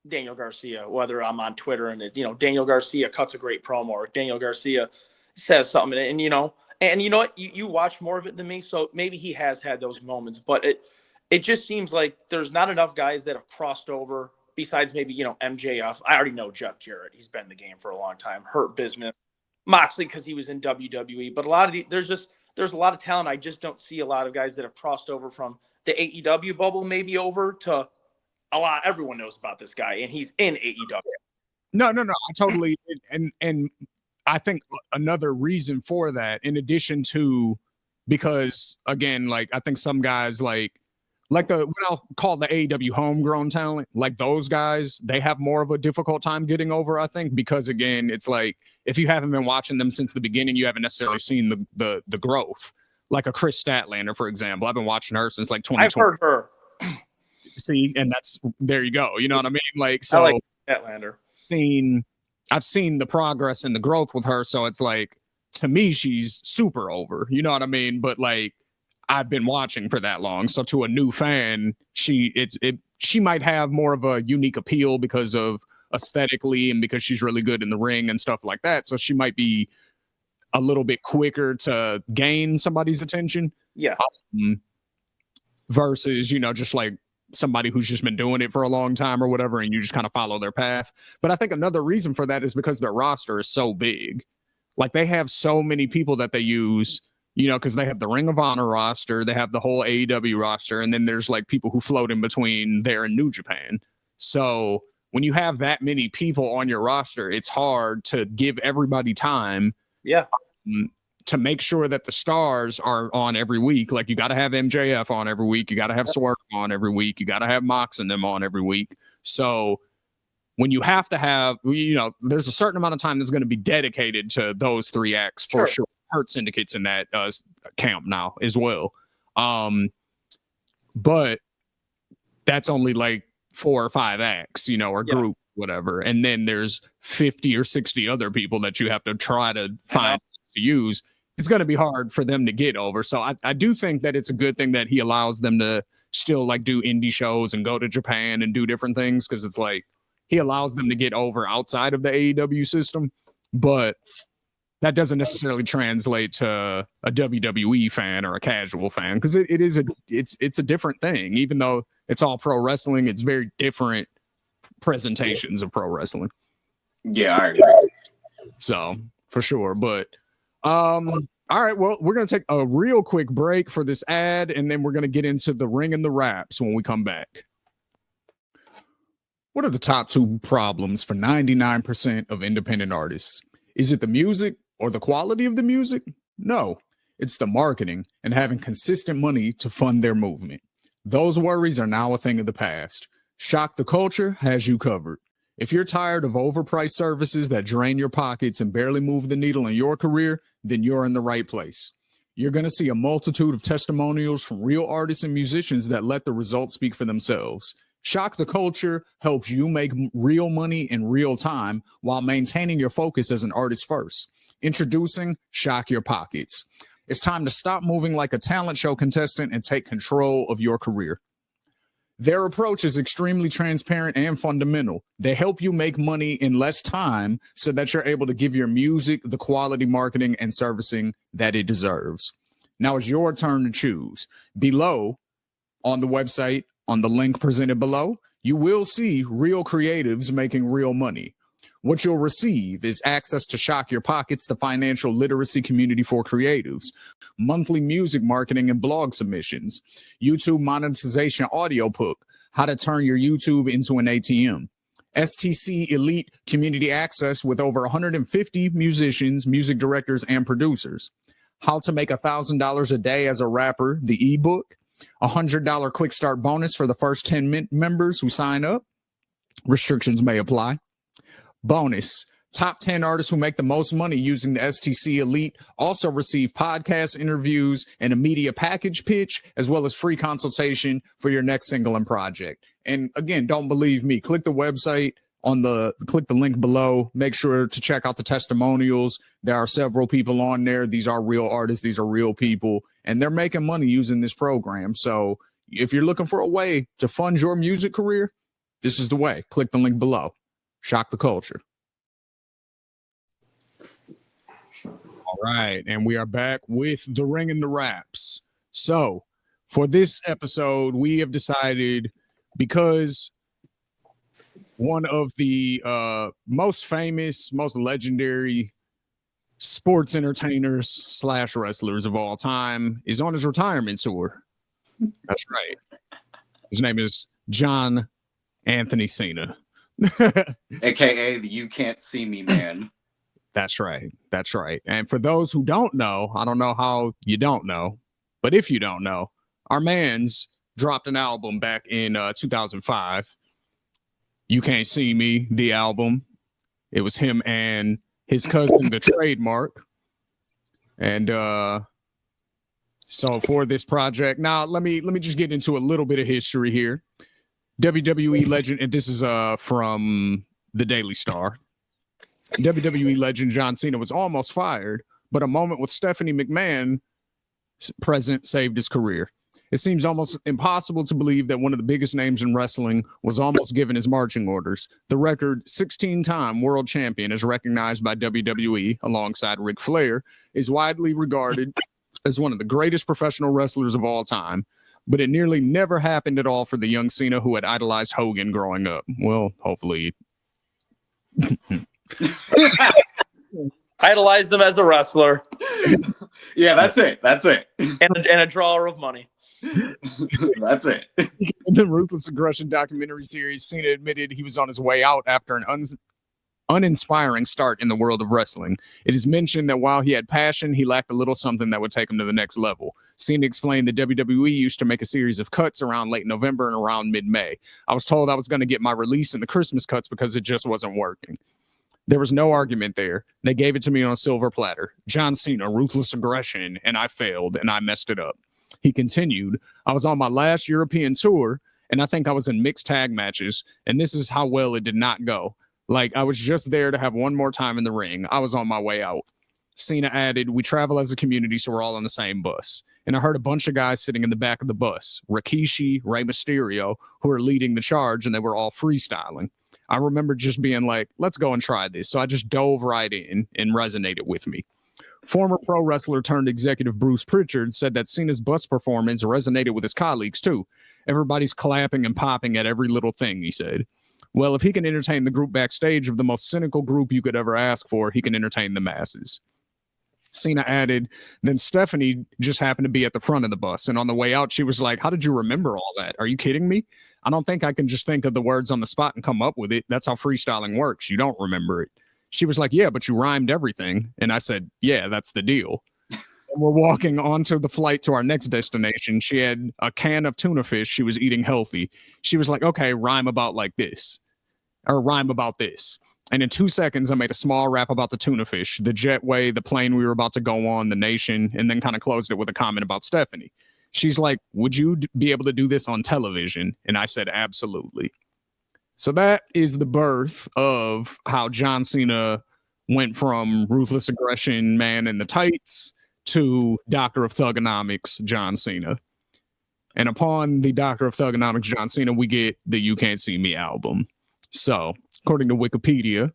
Daniel Garcia, whether I'm on Twitter and it, you know, Daniel Garcia cuts a great promo or Daniel Garcia says something, and you know what, you watch more of it than me, so maybe he has had those moments, but it just seems like there's not enough guys that have crossed over. Besides maybe, you know, MJF. I already know Jeff Jarrett. He's been in the game for a long time. Hurt Business. Moxley because he was in WWE. But a lot of there's a lot of talent. I just don't see a lot of guys that have crossed over from the AEW bubble maybe over to a lot. Everyone knows about this guy, and he's in AEW. No. I totally and I think another reason for that, in addition to because again, like I think some guys like what I'll call the AEW homegrown talent, like those guys, they have more of a difficult time getting over, I think, because again, it's like if you haven't been watching them since the beginning, you haven't necessarily seen the growth. Like a Chris Statlander, for example. I've been watching her since like 2020. I've heard her. See, and there you go. You know what I mean? Like, so I like Statlander. I've seen the progress and the growth with her. So it's like, to me, she's super over. You know what I mean? But like, I've been watching for that long. So to a new fan, she might have more of a unique appeal because of aesthetically and because she's really good in the ring and stuff like that. So she might be a little bit quicker to gain somebody's attention. Yeah. Versus, you know, just like somebody who's just been doing it for a long time or whatever, and you just kind of follow their path. But I think another reason for that is because their roster is so big. Like they have so many people that they use. You know, because they have the Ring of Honor roster, they have the whole AEW roster, and then there's like people who float in between there and New Japan. So when you have that many people on your roster, it's hard to give everybody time. Yeah. To make sure that the stars are on every week. Like you got to have MJF on every week. You got to have Swerve on every week. You got to have Mox and them on every week. So when you have to have, you know, there's a certain amount of time that's going to be dedicated to those three acts for sure. Hurt Syndicate's in that camp now as well. But that's only like 4 or 5 acts, you know, or group, whatever. And then there's 50 or 60 other people that you have to try to find to use. It's going to be hard for them to get over. So I do think that it's a good thing that he allows them to still like do indie shows and go to Japan and do different things. Cause it's like, he allows them to get over outside of the AEW system, but that doesn't necessarily translate to a WWE fan or a casual fan because it's a different thing. Even though it's all pro wrestling, it's very different presentations of pro wrestling. Yeah, I agree. So for sure. But all right, well, we're gonna take a real quick break for this ad, and then we're gonna get into the ring and the raps when we come back. What are the top 2 problems for 99% of independent artists? Is it the music or the quality of the music? No, it's the marketing and having consistent money to fund their movement. Those worries are now a thing of the past. Shock the Culture has you covered. If you're tired of overpriced services that drain your pockets and barely move the needle in your career, then you're in the right place. You're going to see a multitude of testimonials from real artists and musicians that let the results speak for themselves. Shock the Culture helps you make real money in real time while maintaining your focus as an artist first. Introducing Shock Your Pockets. It's time to stop moving like a talent show contestant and take control of your career. Their approach is extremely transparent and fundamental. They help you make money in less time so that you're able to give your music the quality marketing and servicing that it deserves. Now it's your turn to choose. Below on the website, on the link presented below, you will see real creatives making real money. What you'll receive is access to Shock Your Pockets, the financial literacy community for creatives, monthly music marketing and blog submissions, YouTube monetization audio book, how to turn your YouTube into an ATM, STC Elite community access with over 150 musicians, music directors, and producers, how to make $1,000 a day as a rapper, the ebook, $100 quick start bonus for the first 10 members who sign up. Restrictions may apply. Bonus, top 10 artists who make the most money using the STC Elite also receive podcast interviews and a media package pitch, as well as free consultation for your next single and project. And again, don't believe me. Click the website click the link below. Make sure to check out the testimonials. There are several people on there. These are real artists. These are real people, and they're making money using this program. So if you're looking for a way to fund your music career, this is the way. Click the link below. Shock the Culture. All right, and we are back with the Ring and the Raps. So for this episode, we have decided, because one of the most famous, most legendary sports entertainers / wrestlers of all time is on his retirement tour. That's right. His name is John Anthony Cena. AKA the You Can't See Me Man. That's right. That's right. And for those who don't know, I don't know how you don't know, but if you don't know, our man's dropped an album back in 2005. You Can't See Me, the album. It was him and his cousin, the Trademark. And so for this project, now let me just get into a little bit of history here. WWE legend, and this is from the Daily Star. WWE legend John Cena was almost fired, but a moment with Stephanie McMahon present saved his career. It seems almost impossible to believe that one of the biggest names in wrestling was almost given his marching orders. The record 16-time world champion, as recognized by WWE alongside Ric Flair, is widely regarded as one of the greatest professional wrestlers of all time. But it nearly never happened at all for the young Cena who had idolized Hogan growing up. Well, hopefully. Idolized him as a wrestler. Yeah, that's it. That's it. And a drawer of money. That's it. In the Ruthless Aggression documentary series, Cena admitted he was on his way out after an uninspiring start in the world of wrestling. It is mentioned that while he had passion, he lacked a little something that would take him to the next level. Cena explained that WWE used to make a series of cuts around late November and around mid-May. I was told I was going to get my release in the Christmas cuts because it just wasn't working. There was no argument there. They gave it to me on a silver platter. John Cena, Ruthless Aggression, and I failed, and I messed it up. He continued, I was on my last European tour, and I think I was in mixed tag matches, and this is how well it did not go. Like, I was just there to have one more time in the ring. I was on my way out. Cena added, we travel as a community, so we're all on the same bus. And I heard a bunch of guys sitting in the back of the bus, Rikishi, Rey Mysterio, who are leading the charge, and they were all freestyling. I remember just being like, let's go and try this. So I just dove right in and resonated with me. Former pro wrestler turned executive Bruce Pritchard said that Cena's bus performance resonated with his colleagues too. Everybody's clapping and popping at every little thing, he said. Well, if he can entertain the group backstage of the most cynical group you could ever ask for, he can entertain the masses. Cena added, then Stephanie just happened to be at the front of the bus, and on the way out, she was like, how did you remember all that? Are you kidding me? I don't think I can just think of the words on the spot and come up with it. That's how freestyling works. You don't remember it. She was like, yeah, but you rhymed everything. And I said, yeah, that's the deal. And we're walking onto the flight to our next destination. She had a can of tuna fish. She was eating healthy. She was like, okay, rhyme about like this. or rhyme about this. And in 2 seconds, I made a small rap about the tuna fish, the jetway, the plane we were about to go on, the nation, and then kind of closed it with a comment about Stephanie. She's like, would you be able to do this on television? And I said, absolutely. So that is the birth of how John Cena went from Ruthless Aggression Man in the Tights to Doctor of Thugonomics John Cena. And upon the Doctor of Thugonomics John Cena, we get the You Can't See Me album. So, according to Wikipedia,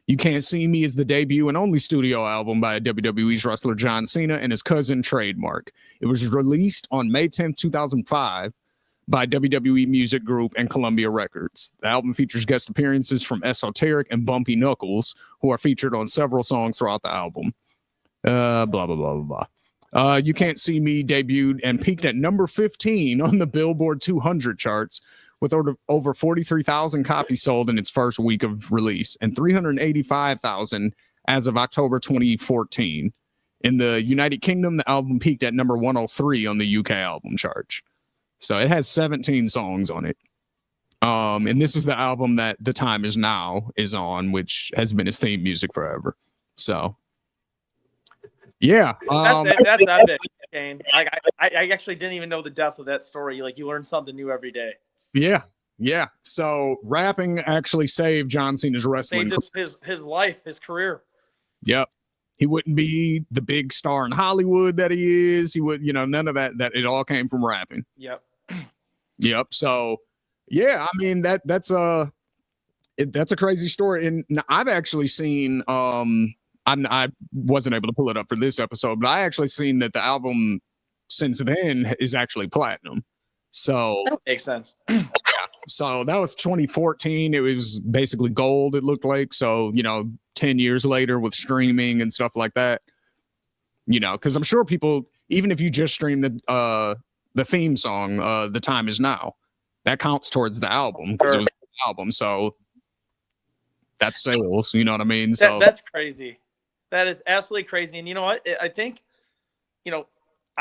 You Can't See Me is the debut and only studio album by WWE's wrestler John Cena and his cousin Trademark. It was released on May 10th, 2005 by WWE Music Group and Columbia Records. The album features guest appearances from Esoteric and Bumpy Knuckles, who are featured on several songs throughout the album. Blah, blah, blah, blah, blah. You Can't See Me debuted and peaked at number 15 on the Billboard 200 charts, with over 43,000 copies sold in its first week of release and 385,000 as of October 2014. In the United Kingdom, the album peaked at number 103 on the UK album chart. So it has 17 songs on it. And this is the album that The Time Is Now is on, which has been his theme music forever. So, yeah. That's epic, Shane. Like, I actually didn't even know the depth of that story. Like, you learn something new every day. Yeah. So rapping actually saved John Cena's wrestling. Saved his life, his career. Yep. He wouldn't be the big star in Hollywood that he is. He would, none of that it all came from rapping. Yep. So, yeah, I mean, that's a crazy story. And I've actually seen, I wasn't able to pull it up for this episode, but I actually seen that the album since then is actually platinum. So that makes sense. Yeah. So that was 2014. It was basically gold, it looked like. So, 10 years later with streaming and stuff like that, because I'm sure people, even if you just stream the theme song, The Time Is Now, that counts towards the album because it was the album. So that's sales, you know what I mean? So that's crazy. That is absolutely crazy. And you know what? I think,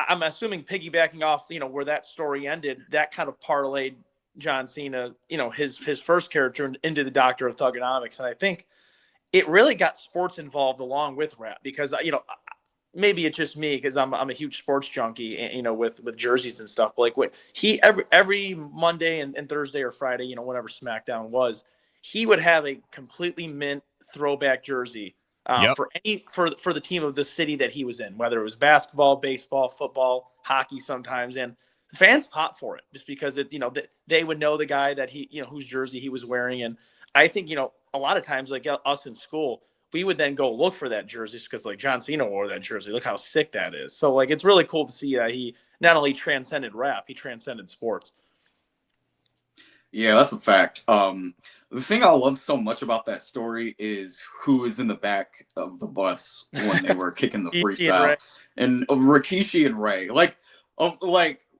I'm assuming piggybacking off, where that story ended, that kind of parlayed John Cena, his first character into the Doctor of Thugonomics. And I think it really got sports involved along with rap because, maybe it's just me because I'm a huge sports junkie, with jerseys and stuff. But like what every Monday and Thursday or Friday, whenever SmackDown was, he would have a completely mint throwback jersey. For the team of the city that he was in, whether it was basketball, baseball, football, hockey sometimes, and the fans pop for it just because it's, they would know the guy that he, whose jersey he was wearing. And I think, a lot of times like us in school, we would then go look for that jersey because like John Cena wore that jersey. Look how sick that is. So like, it's really cool to see that he not only transcended rap, he transcended sports. Yeah, that's a fact. The thing I love so much about that story is who is in the back of the bus when they were kicking the freestyle, and Rikishi and Ray. Like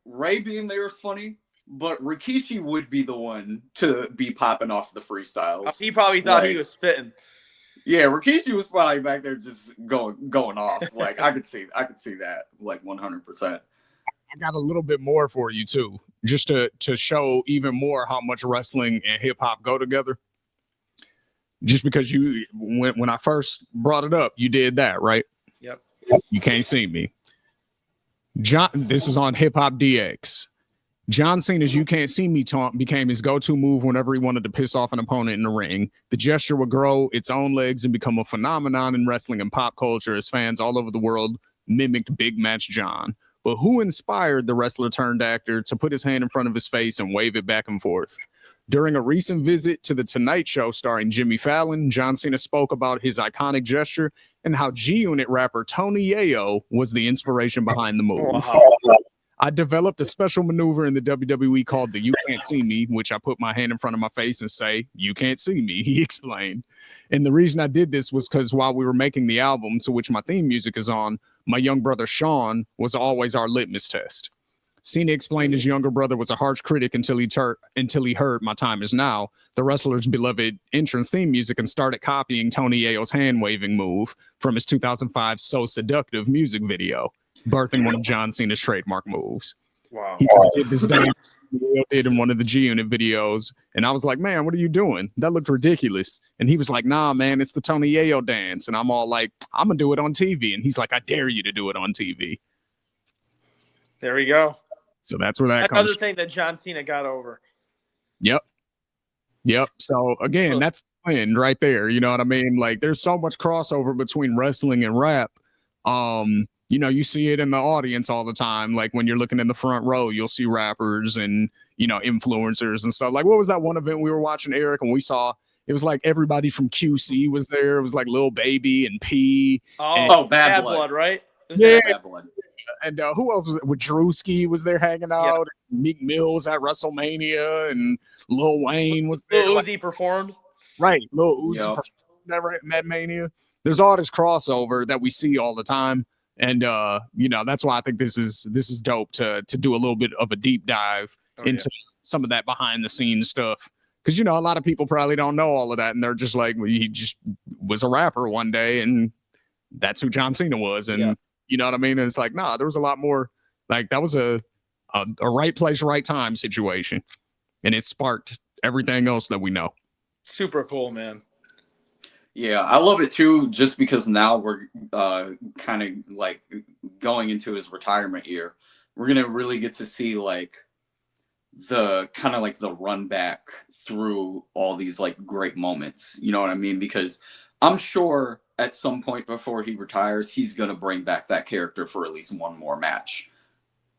Ray being there is funny, but Rikishi would be the one to be popping off the freestyles. He probably thought he was spitting. Yeah, Rikishi was probably back there just going off. Like I could see that like 100%. I got a little bit more for you too, just to show even more how much wrestling and hip hop go together. Just because when I first brought it up, you did that, right? Yep. You Can't See Me. This is on Hip Hop DX. John Cena's You Can't See Me taunt became his go-to move whenever he wanted to piss off an opponent in the ring. The gesture would grow its own legs and become a phenomenon in wrestling and pop culture as fans all over the world mimicked Big Match John. But who inspired the wrestler turned actor to put his hand in front of his face and wave it back and forth? During a recent visit to The Tonight Show starring Jimmy Fallon, John Cena spoke about his iconic gesture and how G-Unit rapper Tony Yayo was the inspiration behind the move. Wow. I developed a special maneuver in the WWE called the You Can't See Me, which I put my hand in front of my face and say, "You can't see me," he explained. And the reason I did this was because while we were making the album to which my theme music is on, my young brother Sean was always our litmus test. Cena explained his younger brother was a harsh critic until he heard My Time Is Now, the wrestler's beloved entrance theme music, and started copying Tony Yayo's hand-waving move from his 2005 So Seductive music video, birthing one of John Cena's trademark moves. Wow. He just did this dance he did in one of the G Unit videos, and I was like, "Man, what are you doing? That looked ridiculous." And he was like, "Nah, man, it's the Tony Yayo dance." And I'm all like, "I'm gonna do it on TV." And he's like, "I dare you to do it on TV." There we go. So that's where that Another comes. thing that John Cena got over. Yep. Yep. So again, that's the win right there. You know what I mean? Like there's so much crossover between wrestling and rap. You know, you see it in the audience all the time. Like when you're looking in the front row, you'll see rappers and, you know, influencers and stuff. Like what was that one event we were watching, Eric, and we saw it was like everybody from QC was there. It was like Lil Baby and P. Oh, Bad Blood, right? Yeah. Bad Blood. And who else was it? With Drewski was there hanging out. Yeah. Meek Mills at WrestleMania, and Lil Wayne was there. Lil Uzi performed. Right, Lil Uzi performed never at Mania. There's all this crossover that we see all the time, and you know that's why I think this is dope to do a little bit of a deep dive into some of that behind the scenes stuff. Because you know a lot of people probably don't know all of that, and they're just like, well, he just was a rapper one day, and that's who John Cena was, and. You know what I mean? And it's like, nah, there was a lot more. Like that was a right place, right time situation, and it sparked everything else that we know. Super cool, man. Yeah, I love it too. Just because now we're kind of like going into his retirement year, we're gonna really get to see like the kind of like the run back through all these like great moments. You know what I mean? Because I'm sure at some point before he retires, he's going to bring back that character for at least one more match.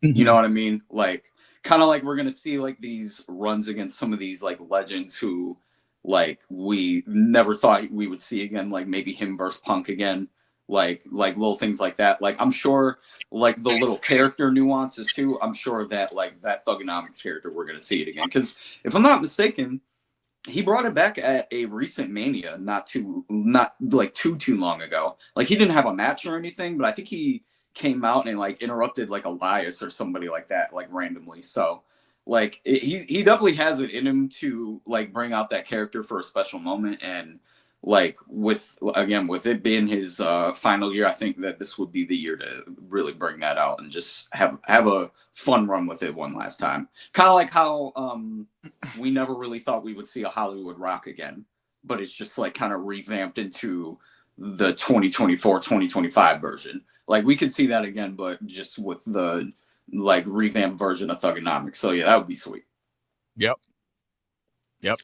Mm-hmm. You know what I mean? Like, kind of like we're going to see like these runs against some of these like legends who like we never thought we would see again, like maybe him versus Punk again, like little things like that. Like, I'm sure like the little character nuances too. I'm sure that like that Thugonomics character, we're going to see it again. Because if I'm not mistaken, he brought it back at a recent Mania, not like too long ago. Like he didn't have a match or anything, but I think he came out and like interrupted like Elias or somebody like that, like randomly. So like he definitely has it in him to like bring out that character for a special moment. And like with it being his final year, I think that this would be the year to really bring that out and just have a fun run with it one last time. Kind of like how we never really thought we would see a Hollywood Rock again, but it's just like kind of revamped into the 2024-2025 version. Like we could see that again, but just with the like revamped version of Thugonomics. So yeah, that would be sweet. Yep,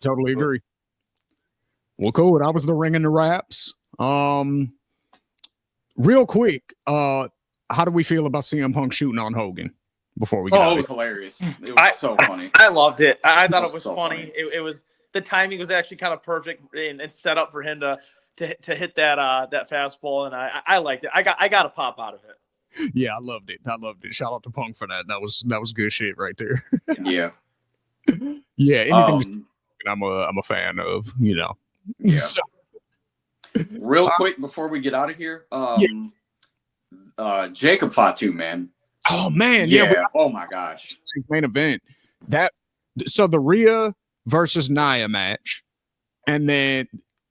totally agree. Well, cool. That was the ring and the raps. Real quick, how do we feel about CM Punk shooting on Hogan before we get out? It was hilarious. It was so funny. I loved it. I thought it was so funny. It was, the timing was actually kind of perfect and set up for him to hit that fastball, and I liked it. I got a pop out of it. Yeah, I loved it. Shout out to Punk for that. That was good shit right there. Yeah. Yeah, anything I'm a fan of, you know. Yeah. So, real quick before we get out of here, Jacob Fatu, man. Oh man, oh my gosh. Main event. So the Rhea versus Nia match, and then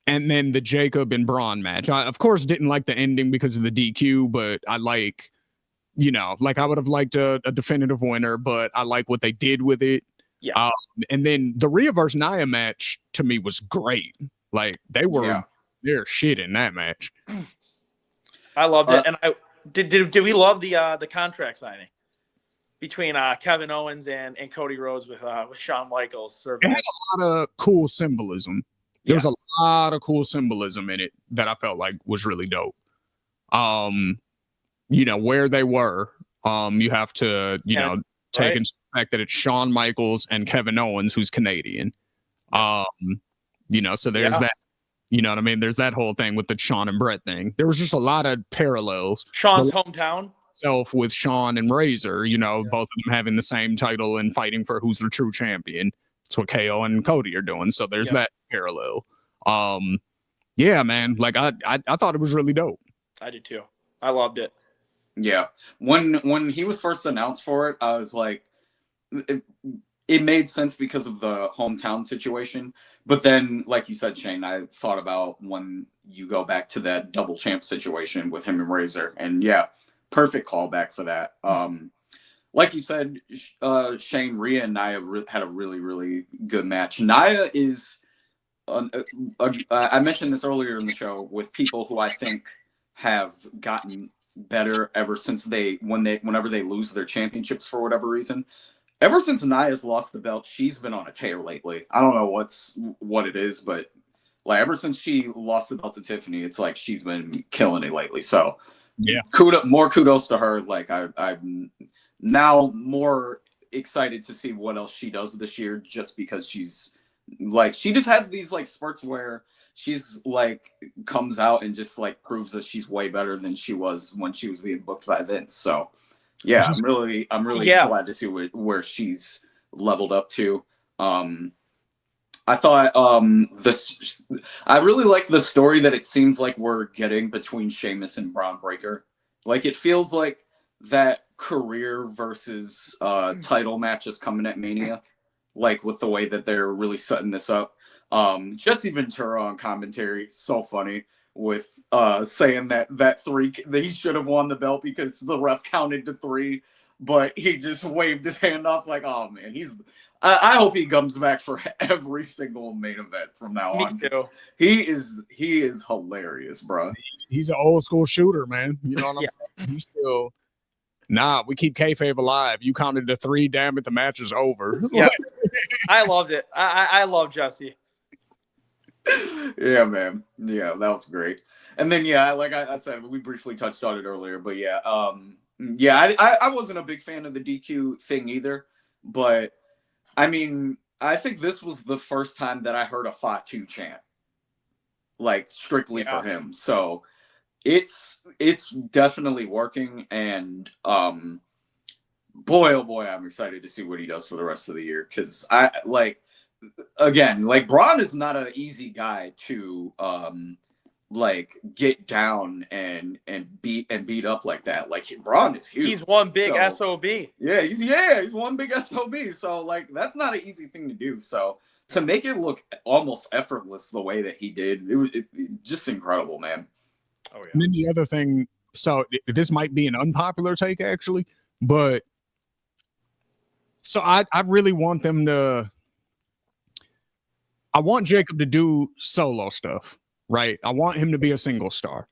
the Jacob and Braun match. I of course didn't like the ending because of the DQ, but I like, you know, like I would have liked a definitive winner, but I like what they did with it. Yeah. And then the Rhea versus Nia match to me was great. Like they were their shit in that match. I loved it, and I did we love the contract signing between Kevin Owens and Cody Rhodes with Shawn Michaels. It had a lot of cool symbolism. There was a lot of cool symbolism in it that I felt like was really dope. You know, where they were, you have to, you know, take into the fact that it's Shawn Michaels and Kevin Owens, who's Canadian. You know, so there's that, you know what I mean? There's that whole thing with the Shawn and Brett thing. There was just a lot of parallels. Shawn's hometown. With Shawn and Razor, you know, both of them having the same title and fighting for who's the true champion. That's what KO and Cody are doing. So there's that parallel. Yeah, man. Like I thought it was really dope. I did too. I loved it. Yeah. When he was first announced for it, I was like, it made sense because of the hometown situation. But then, like you said, Shane, I thought about when you go back to that double champ situation with him and Razor. And yeah, perfect callback for that. like you said, Shane, Rhea, and Nia had a really, really good match. Nia is, I mentioned this earlier in the show, with people who I think have gotten better ever since whenever they lose their championships for whatever reason. Ever since Nia's lost the belt, she's been on a tear lately. I don't know what it is, but like ever since she lost the belt to Tiffany, it's like she's been killing it lately. So yeah, more kudos to her. Like I'm now more excited to see what else she does this year, just because she just has these like spurts where she's like comes out and just like proves that she's way better than she was when she was being booked by Vince. So yeah, I'm really glad to see where she's leveled up to. I thought I really like the story that it seems like we're getting between Sheamus and Braun Breaker. Like it feels like that career versus title match is coming at Mania, like with the way that they're really setting this up. Jesse Ventura on commentary, so funny, with saying that he should have won the belt because the ref counted to 3, but he just waved his hand off like, oh man, I hope he comes back for every single main event from now on. Me too. He is hilarious, bro. He's an old school shooter, man. You know what I'm saying? He's still. Nah, we keep kayfabe alive. You counted to 3. Damn it, the match is over. Yeah, I loved it. I love Jesse. Yeah, man. Yeah, that was great. And then yeah, like I said, we briefly touched on it earlier, but yeah, I wasn't a big fan of the DQ thing either, but I mean, I think this was the first time that I heard a Fatu chant, like strictly for him. So it's definitely working, and boy, oh boy, I'm excited to see what he does for the rest of the year, because like Braun is not an easy guy to like get down and beat up like that. Like Braun is huge. He's one big SOB. Yeah, he's one big SOB. So like that's not an easy thing to do. So to make it look almost effortless the way that he did, it was just incredible, man. Oh yeah. And then the other thing, so this might be an unpopular take actually, but so I really want them to. I want Jacob to do solo stuff, right? I want him to be a single star,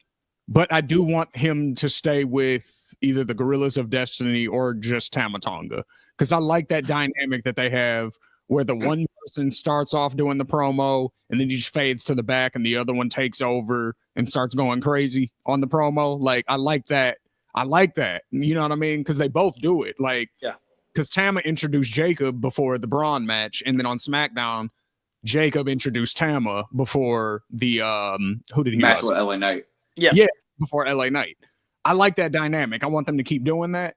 but I do want him to stay with either the Gorillas of Destiny or just Tama Tonga, because I like that dynamic that they have where the one person starts off doing the promo and then he just fades to the back and the other one takes over and starts going crazy on the promo. Like, I like that. You know what I mean? Because they both do it. Like, yeah. Because Tama introduced Jacob before the Braun match, and then on SmackDown, Jacob introduced Tama before the who did he match with LA Knight? Yeah, before LA Knight. I like that dynamic. I want them to keep doing that,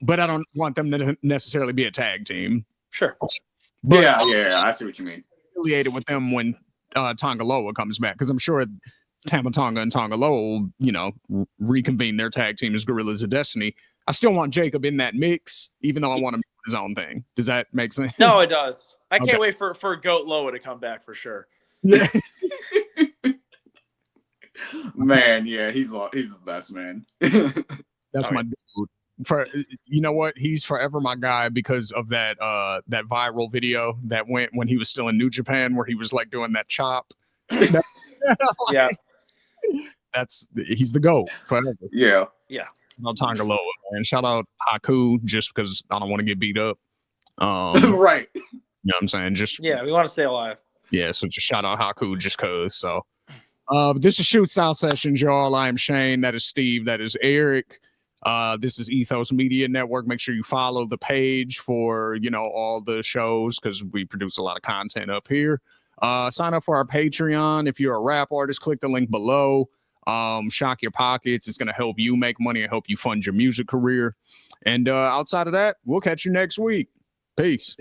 but I don't want them to necessarily be a tag team. Sure. But yeah, I see what you mean. Affiliated with them when Tonga Loa comes back, because I'm sure Tama Tonga and Tonga Loa will, you know, reconvene their tag team as Gorillas of Destiny. I still want Jacob in that mix, even though I want him to do his own thing. Does that make sense? No, it does. I can't wait for Goat Loa to come back for sure. Yeah. Man, yeah, he's the best, man. That's my dude. For you know what, he's forever my guy because of that that viral video that went when he was still in New Japan, where he was like doing that chop. Yeah, he's the GOAT forever. Yeah. Shout out Tonga Loa, man. Shout out Haku, just because I don't want to get beat up. Right. You know what I'm saying? Just we want to stay alive. Yeah, so just shout out Haku just cause. So this is Shoot Style Sessions, y'all. I am Shane. That is Steve. That is Eric. This is Ethos Media Network. Make sure you follow the page for, you know, all the shows, because we produce a lot of content up here. Sign up for our Patreon. If you're a rap artist, click the link below. Shock your pockets. It's going to help you make money and help you fund your music career. And outside of that, we'll catch you next week. Peace.